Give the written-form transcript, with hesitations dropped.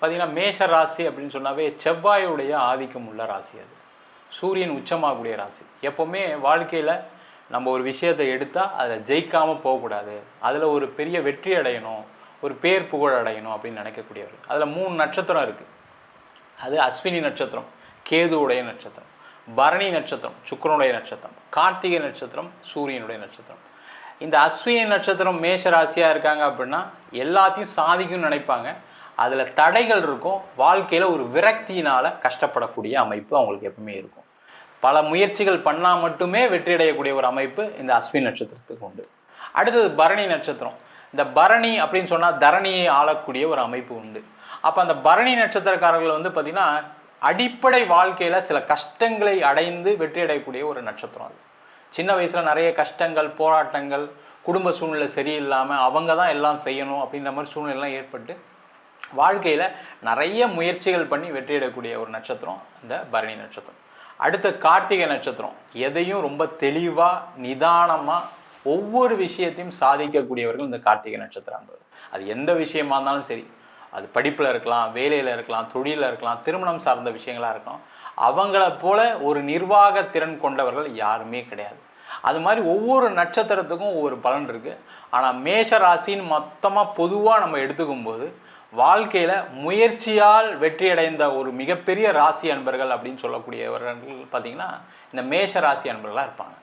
பார்த்திங்கன்னா மேஷ ராசி அப்படின்னு சொன்னாவே செவ்வாயுடைய ஆதிக்கம் உள்ள ராசி. அது சூரியன் உச்சமாகக்கூடிய ராசி. எப்போவுமே வாழ்க்கையில் நம்ம ஒரு விஷயத்தை எடுத்தால் அதில் ஜெயிக்காமல் போகக்கூடாது, அதில் ஒரு பெரிய வெற்றி அடையணும், ஒரு பேர் புகழ் அடையணும் அப்படின்னு நினைக்கக்கூடியவர். அதில் 3 நட்சத்திரம் இருக்குது. அது அஸ்வினி நட்சத்திரம் கேதுவுடைய நட்சத்திரம், பரணி நட்சத்திரம் சுக்கிரனுடைய நட்சத்திரம், கார்த்திகை நட்சத்திரம் சூரியனுடைய நட்சத்திரம். இந்த அஸ்வினி நட்சத்திரம் மேஷ ராசியாக இருக்காங்க அப்படின்னா எல்லாத்தையும் சாதிக்கும்னு நினைப்பாங்க. அதில் தடைகள் இருக்கும். வாழ்க்கையில் ஒரு விரக்தியினால் கஷ்டப்படக்கூடிய அமைப்பு அவங்களுக்கு எப்பவுமே இருக்கும். பல முயற்சிகள் பண்ணால் மட்டுமே வெற்றி அடையக்கூடிய ஒரு அமைப்பு இந்த அஸ்வினி நட்சத்திரத்துக்கு உண்டு. அடுத்தது பரணி நட்சத்திரம். இந்த பரணி அப்படின்னு சொன்னால் தரணியை ஆளக்கூடிய ஒரு அமைப்பு உண்டு. அப்போ அந்த பரணி நட்சத்திரக்காரர்கள் வந்து பார்த்திங்கன்னா அடிப்படை வாழ்க்கையில் சில கஷ்டங்களை அடைந்து வெற்றி அடையக்கூடிய ஒரு நட்சத்திரம். அது சின்ன வயசில் நிறைய கஷ்டங்கள், போராட்டங்கள், குடும்ப சூழ்நிலை சரியில்லாமல் அவங்க தான் எல்லாம் செய்யணும் அப்படின்ற மாதிரி சூழ்நிலைலாம் ஏற்பட்டு வாழ்க்கையில் நிறைய முயற்சிகள் பண்ணி வெற்றியிடக்கூடிய ஒரு நட்சத்திரம் இந்த பரணி நட்சத்திரம். அடுத்த கார்த்திகை நட்சத்திரம். எதையும் ரொம்ப தெளிவாக நிதானமாக ஒவ்வொரு விஷயத்தையும் சாதிக்கக்கூடியவர்கள் இந்த கார்த்திகை நட்சத்திரம். அது எந்த விஷயமா இருந்தாலும் சரி, அது படிப்பில் இருக்கலாம், வேலையில் இருக்கலாம், தொழிலில் இருக்கலாம், திருமணம் சார்ந்த விஷயங்களாக இருக்கலாம், அவங்கள போல ஒரு நிர்வாக திறன் கொண்டவர்கள் யாருமே கிடையாது. அது மாதிரி ஒவ்வொரு நட்சத்திரத்துக்கும் ஒவ்வொரு பலன் இருக்குது. ஆனால் மேஷ ராசின்னு மொத்தமாக பொதுவாக நம்ம எடுத்துக்கும் போது வாழ்க்கையில் முயற்சியால் வெற்றி அடைந்த ஒரு மிகப்பெரிய ராசி அன்பர்கள் அப்படின்னு சொல்லக்கூடியவர்கள் பார்த்திங்கன்னா இந்த மேஷ ராசி அன்பர்களாக இருப்பாங்க.